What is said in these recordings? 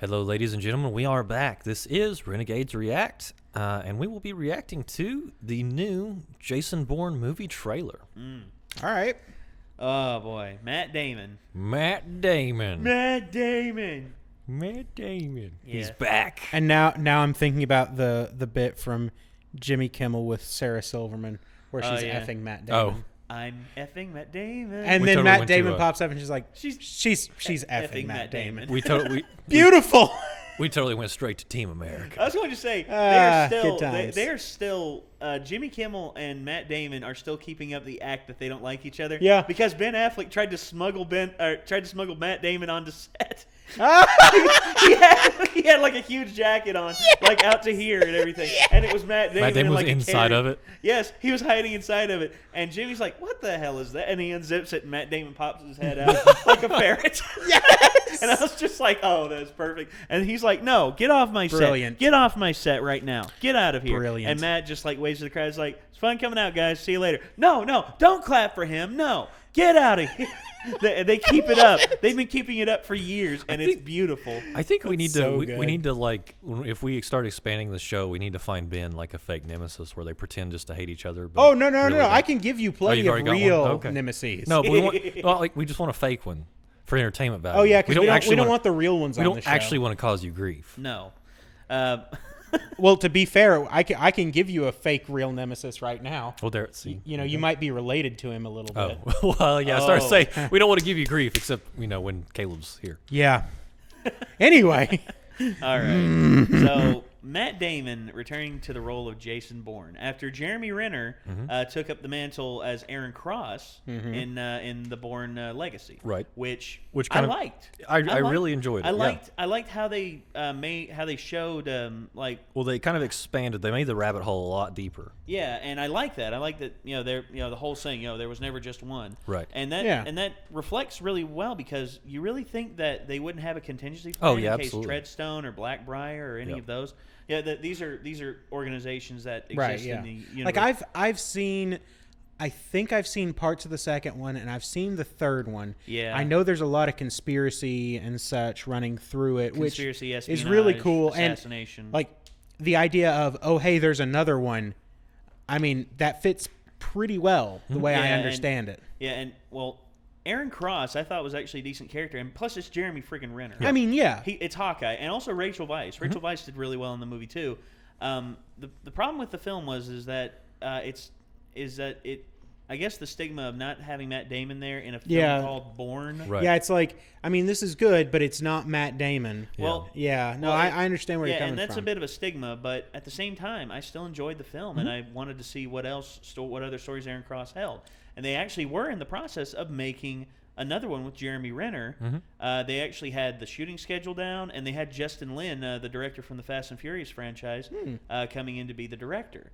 Hello, ladies and gentlemen. We are back. This is Renegades React, and we will be reacting to the new Jason Bourne movie trailer. All right. Oh, boy. Matt Damon. He's back. And now I'm thinking about the bit from Jimmy Kimmel with Sarah Silverman where she's effing Matt Damon. I'm effing Matt Damon. And then Matt Damon pops up and she's like, she's effing Matt Damon. Beautiful. We totally went straight to Team America. I was going to say they're still Jimmy Kimmel and Matt Damon are still keeping up the act that they don't like each other. Yeah. Because Ben Affleck tried to smuggle Matt Damon onto set. he had like a huge jacket on, like out to here and everything, and it was Matt Damon. Matt Damon was like inside of it. Yes, he was hiding inside of it, and Jimmy's like, "What the hell is that?" And he unzips it, and Matt Damon pops his head out like a ferret. Yes! And I was just like, "Oh, that's perfect." And he's like, "No, get off my set! Get off my set right now! Get out of here!" Brilliant. And Matt just like waves to the crowd. He's like, "It's fun coming out, guys. See you later." No, don't clap for him. No, get out of here. They keep it up. They've been keeping it up for years, and it's beautiful. I think we need to so we need to, like, if we start expanding the show, we need to find Ben like a fake nemesis where they pretend just to hate each other. But No! really I can give you plenty of real nemesis. No, but we just want a fake one for entertainment value. Oh yeah, because we don't want the real ones on the show. We don't actually want to cause you grief. No. Well, to be fair, I can give you a fake real nemesis right now. Well, there. See, you might be related to him a little bit. Oh, well, yeah. I started to say we don't want to give you grief, except when Caleb's here. Yeah. Anyway. All right. So Matt Damon returning to the role of Jason Bourne after Jeremy Renner took up the mantle as Aaron Cross in the Bourne Legacy. Right. Which I liked. I really enjoyed it. I liked how they showed Well, they kind of expanded. They made the rabbit hole a lot deeper. Yeah, and I like that. I like that. The whole saying. There was never just one. Right. And that reflects really well because you really think that they wouldn't have a contingency plan in case Treadstone or Blackbriar or any of those. Yeah, these are organizations that exist in the universe. Like I think I've seen parts of the second one, and I've seen the third one. Yeah, I know there's a lot of conspiracy and such running through it, which is really cool. Assassination. And like the idea of hey, there's another one. I mean, that fits pretty well the way I understand it. Yeah, and Aaron Cross, I thought was actually a decent character, and plus it's Jeremy friggin' Renner. Yeah. I mean, yeah, it's Hawkeye, and also Rachel Weisz. Rachel Weisz did really well in the movie too. The problem with the film is that I guess the stigma of not having Matt Damon there in a film called Bourne. Right. Yeah, it's like, I mean, this is good, but it's not Matt Damon. Well, I understand where you're coming from. Yeah, and that's a bit of a stigma, but at the same time, I still enjoyed the film, and I wanted to see what other stories Aaron Cross held. And they actually were in the process of making another one with Jeremy Renner. They actually had the shooting schedule down, and they had Justin Lin, the director from the Fast and Furious franchise, coming in to be the director.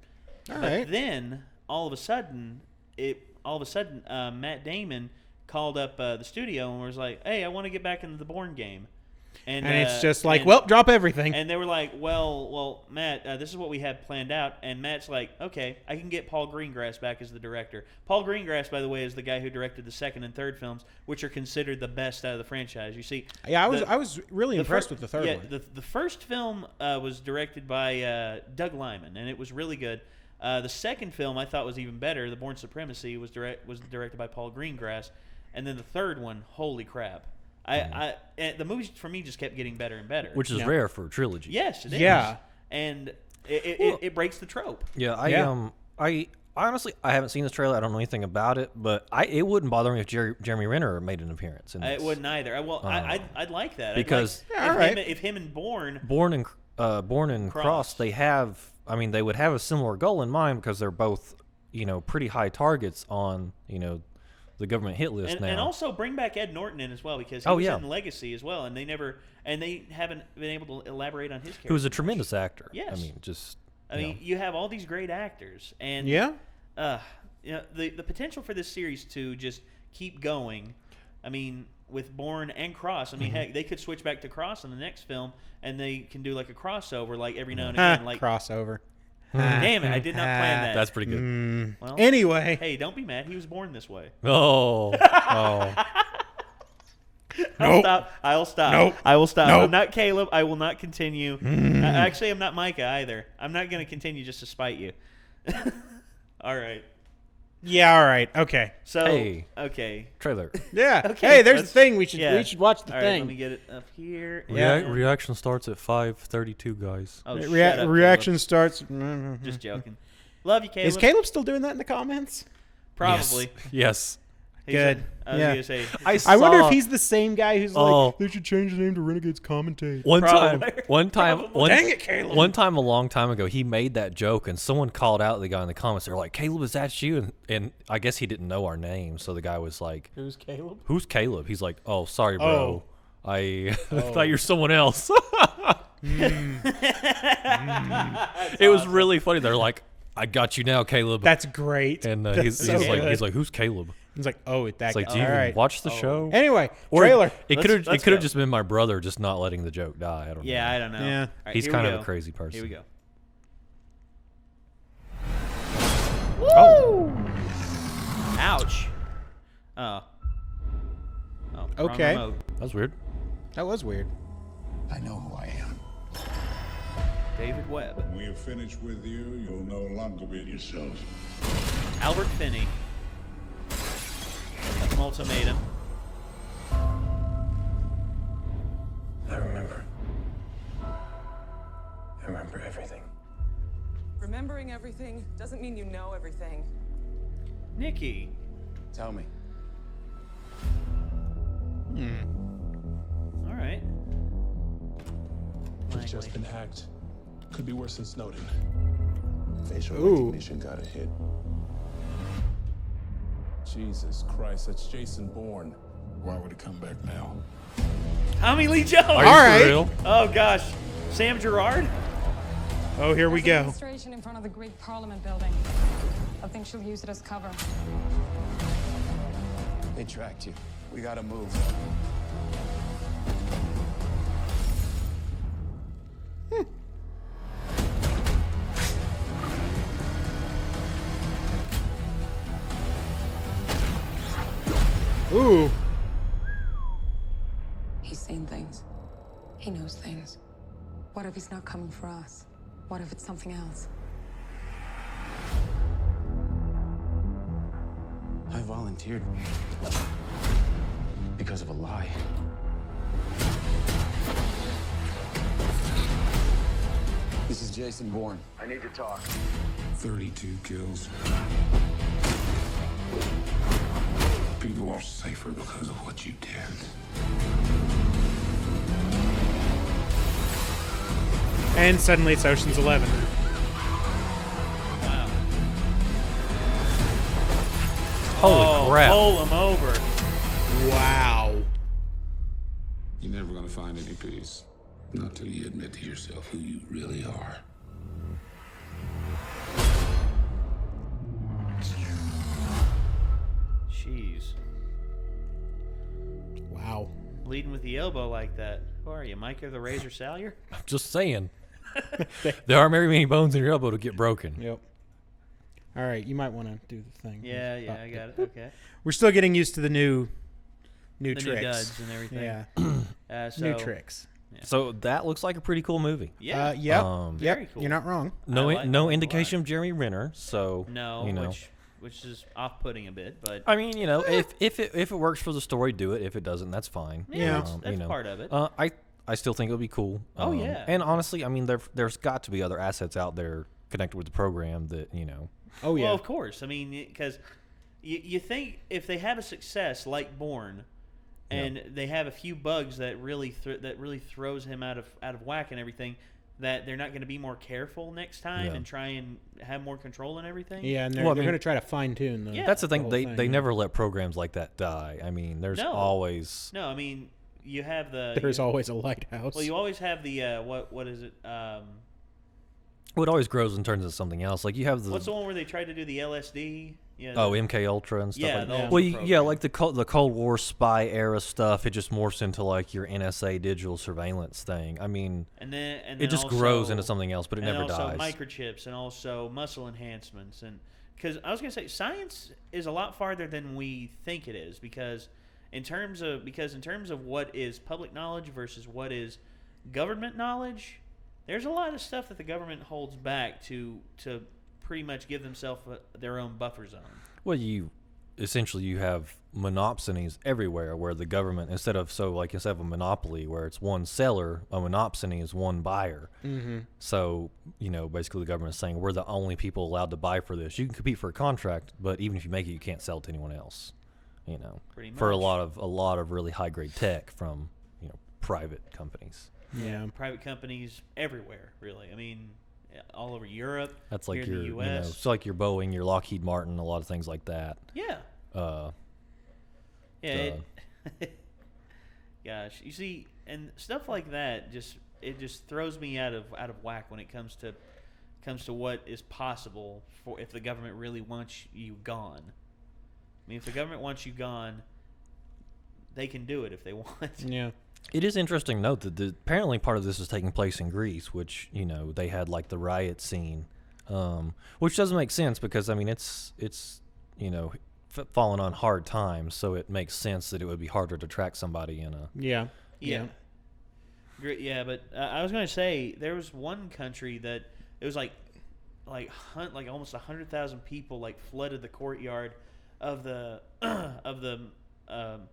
But then all of a sudden, Matt Damon called up the studio and was like, "Hey, I want to get back into the Bourne game." And it's just like, drop everything. And they were like, well, Matt, this is what we had planned out. And Matt's like, okay, I can get Paul Greengrass back as the director. Paul Greengrass, by the way, is the guy who directed the second and third films, which are considered the best out of the franchise. You see, I was really impressed with the third one. The first film was directed by Doug Liman, and it was really good. The second film I thought was even better. The Bourne Supremacy was directed by Paul Greengrass, and then the third one, holy crap! The movies for me just kept getting better and better, which is rare for a trilogy. Yes, it is. Yeah, and it breaks the trope. Yeah, I honestly haven't seen this trailer. I don't know anything about it, but it wouldn't bother me if Jeremy Renner made an appearance in this. It wouldn't either. I'd like that because if him and Bourne and Cross, they would have a similar goal in mind because they're both pretty high targets on the government hit list now. And also bring back Ed Norton in as well because he was in Legacy as well, and they haven't been able to elaborate on his character. Who was a tremendous actor. Yes. I mean, you have all these great actors, and the potential for this series to just keep going. I mean, with Bourne and Cross. I mean, heck, they could switch back to Cross in the next film, and they can do like a crossover, like every now and again, like crossover. Damn it, I did not plan that. That's pretty good. Well, anyway. Hey, don't be mad. He was born this way. Oh. Nope. I'll stop. Nope. I will stop. Nope. I'm not Caleb. I will not continue. Actually, I'm not Micah either. I'm not going to continue just to spite you. All right. Yeah, all right. Okay. So, Hey. okay. Trailer. Yeah. Okay, Hey, there's the let's- thing. We should yeah. watch the All right, thing. let me get it up here. Yeah. Reaction starts at 5:32, guys. Oh, shut Rea- up, reaction starts. Caleb. Just joking. Love you, Caleb. Is Caleb still doing that in the comments? Probably. Yes. He's Good. I was Yeah. going to say. I wonder if he's the same guy who's Oh. like, they should change the name to Renegades Commentate. One Probably. time, Dang it, Caleb. one time a long time ago, he made that joke, and someone called out the guy in the comments. They're like, "Caleb, is that you?" And I guess he didn't know our name, so the guy was like, Who's Caleb? "Who's Caleb?" He's like, "Oh, sorry, bro. Oh. I thought you're someone else." That's It was awesome. really funny. They're like, "I got you now, Caleb." That's great. and That's he's so like, good. "Who's Caleb?" He's like, oh, it's that It's like, guy. "Do you All even right. watch the show?" Anyway, Or trailer. it could have Let's it could have go. just been my brother just not letting the joke die. I don't know. Yeah, I don't know. Yeah. All right, He's here kind we of go. a crazy person. Here we go. Oh, Ouch. Oh. Oh. wrong Okay. remote. that was weird. That was weird. I know who I am. David Webb. When we are finished with you, you'll no longer be yourselves. Albert Finney. Ultimatum. I remember everything. Remembering everything doesn't mean you know everything. Nikki. Tell me. All right. We've just been hacked. Could be worse than Snowden. Facial Ooh. recognition got a hit. Jesus Christ, that's Jason Bourne. Why would it come back now? Tommy Lee Jones. Are you All for right. real? Oh gosh. Sam Gerard. Oh, here we There's a go. demonstration in front of the Greek Parliament building. I think she'll use it as cover. They tracked you. We gotta move. Ooh. He's seen things. He knows things. What if he's not coming for us? What if it's something else? I volunteered because of a lie. This is Jason Bourne. I need to talk. 32 kills. People are safer because of what you did. And suddenly it's Ocean's 11. Wow. Holy crap! Pull him over. Wow. You're never gonna find any peace. Not till you admit to yourself who you really are. Jeez. Wow. Leading with the elbow like that. Who are you, Micah the Razor Salyer? I'm just saying. There aren't very many bones in your elbow to get broken. Yep. All right, you might want to do the thing. Yeah, I got it. Okay. We're still getting used to the new The tricks. new duds and everything. Yeah, So, new tricks. So that looks like a pretty cool movie. Yeah. Yep. Very Yep. cool. You're not wrong. No, I like no that a indication lot. of Jeremy Renner. So No, you know. which is off-putting a bit, but I mean, you know, if it works for the story, do it. If it doesn't, that's fine. Yeah. that's you know. part of it. I still think it'll be cool. Oh, yeah. And honestly, I mean, there's got to be other assets out there connected with the program that you know. Oh yeah. Well, of course. I mean, because you think if they have a success like Bourne, and they have a few bugs that really throws him out of whack and everything, that they're not going to be more careful next time Yeah. and try and have more control and everything. Yeah, and they're, Well, I they're mean- going to try to fine tune the. Yeah. That's the thing. whole They thing, they yeah. never let programs like that die. I mean, there's No. always. No, I mean you have the. There's always a lighthouse. Well, you always have the what is it? Well, it always grows and turns into something else. Like you have the. What's the one where they tried to do the LSD? Yeah. Oh, MK Ultra and stuff Yeah, like the that. Ultra Well, yeah, program. like the Cold War spy era stuff. It just morphs into like your NSA digital surveillance thing. I mean, and then it just also, grows into something else, but it and never also dies. microchips and also muscle enhancements, and because I was gonna say science is a lot farther than we think it is, because in terms of what is public knowledge versus what is government knowledge, there's a lot of stuff that the government holds back to pretty much give themselves their own buffer zone. Well, you have monopsonies everywhere where the government, instead of a monopoly where it's one seller, a monopsony is one buyer. Mm-hmm. So, basically the government is saying we're the only people allowed to buy for this. You can compete for a contract, but even if you make it, you can't sell it to anyone else. Pretty For a much. lot of really high grade tech from, private companies. Yeah. Private companies everywhere, really. I mean, all over Europe. That's like here in your, the US. it's like your Boeing, your Lockheed Martin, a lot of things like that. Yeah. Yeah. Gosh, you see, and stuff like that just throws me out of whack when it comes to what is possible for if the government really wants you gone. I mean, if the government wants you gone, they can do it if they want. Yeah. It is interesting to note that apparently part of this is taking place in Greece, which, they had like the riot scene, which doesn't make sense because, I mean, it's fallen on hard times, so it makes sense that it would be harder to track somebody in a... Yeah. Yeah. Yeah, but I was going to say there was one country that it was like almost 100,000 people like flooded the courtyard of the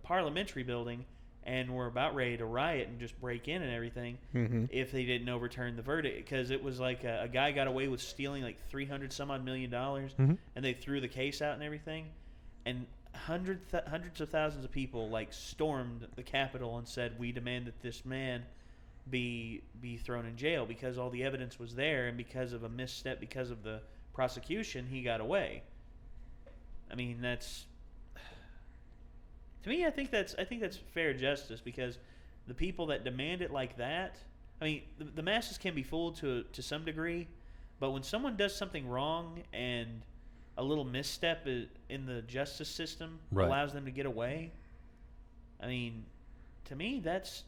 parliamentary building and were about ready to riot and just break in and everything if they didn't overturn the verdict, because it was like a guy got away with stealing like $300 million, and they threw the case out and everything, and hundreds of thousands of people like stormed the Capitol and said, we demand that this man be thrown in jail because all the evidence was there, and because of a misstep, because of the prosecution, he got away. I mean, that's... To me, I think that's fair justice, because the people that demand it like that, I mean, the masses can be fooled to some degree, but when someone does something wrong and a little misstep in the justice system allows them to get away, I mean, to me that's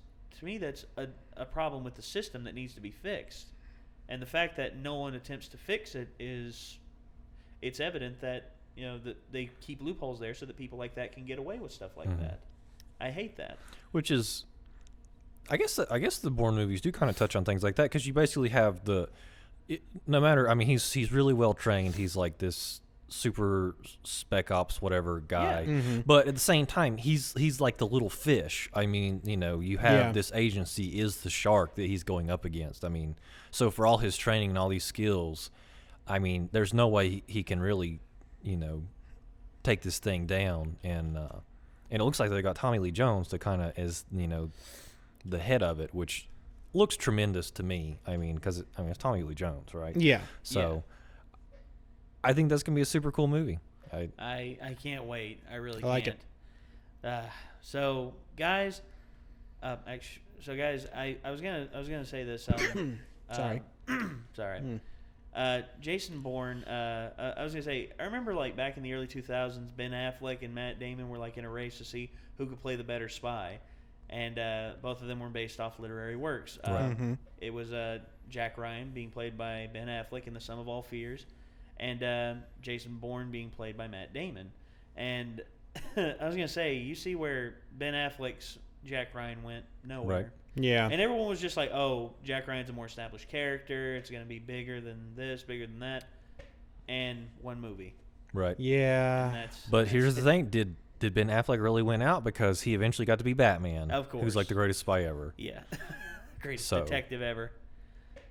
a problem with the system that needs to be fixed. And the fact that no one attempts to fix it it's evident that that they keep loopholes there so that people like that can get away with stuff like that. I hate that. Which is, I guess the Bourne movies do kind of touch on things like that, because you basically have no matter, I mean, he's really well trained. He's like this super spec ops whatever guy, but at the same time, he's like the little fish. I mean, you have this agency is the shark that he's going up against. I mean, so for all his training and all these skills, I mean, there's no way he can really take this thing down, and it looks like they got Tommy Lee Jones to kind of as the head of it, which looks tremendous to me. I mean, because it's Tommy Lee Jones, right? Yeah. So I think that's gonna be a super cool movie. I can't wait. I really like can't. So guys, I was gonna say this. Sorry. Sorry. Jason Bourne, I was going to say, I remember like back in the early 2000s, Ben Affleck and Matt Damon were like in a race to see who could play the better spy. And both of them were based off literary works. It was Jack Ryan being played by Ben Affleck in The Sum of All Fears, and Jason Bourne being played by Matt Damon. And I was going to say, you see where Ben Affleck's Jack Ryan went? Nowhere. Right. Yeah. And everyone was just like, oh, Jack Ryan's a more established character. It's going to be bigger than this, bigger than that. And one movie. Right. Yeah. But here's the thing. Did Ben Affleck really win out? Because he eventually got to be Batman. Of course. Who's like the greatest spy ever. Yeah. Greatest detective ever.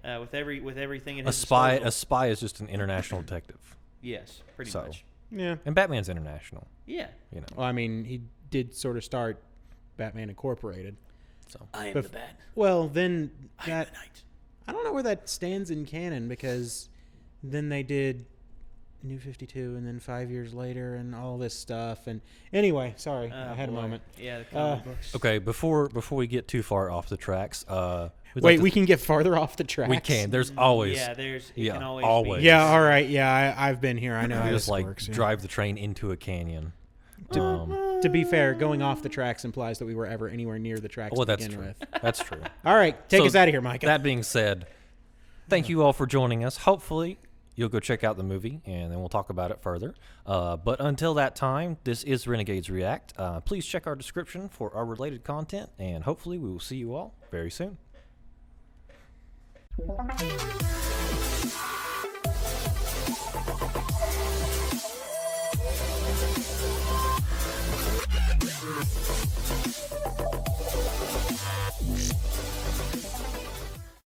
With everything in a his spy. disposal. A spy is just an international detective. Yes, pretty So. much. Yeah. And Batman's international. Yeah. Well, I mean, he did sort of start Batman Incorporated. So I am the Bat. Well, then I am the Knight. I don't know where that stands in canon, because then they did New 52 and then 5 years later and all this stuff. And anyway, sorry, I had a moment. Yeah, the comic books. okay, before we get too far off the tracks, we can get farther off the tracks. We can. There's always Yeah, it can always always. be. Yeah, all right. Yeah, I've been here. I know how just this like works. Yeah. drive the train into a canyon. To be fair, going off the tracks implies that we were ever anywhere near the tracks Well, to that's begin true. with. That's true. All right, take So us out of here, Micah. That being said, thank you all for joining us. Hopefully, you'll go check out the movie, and then we'll talk about it further. But until that time, this is Renegades React. Please check our description for our related content, and hopefully we will see you all very soon.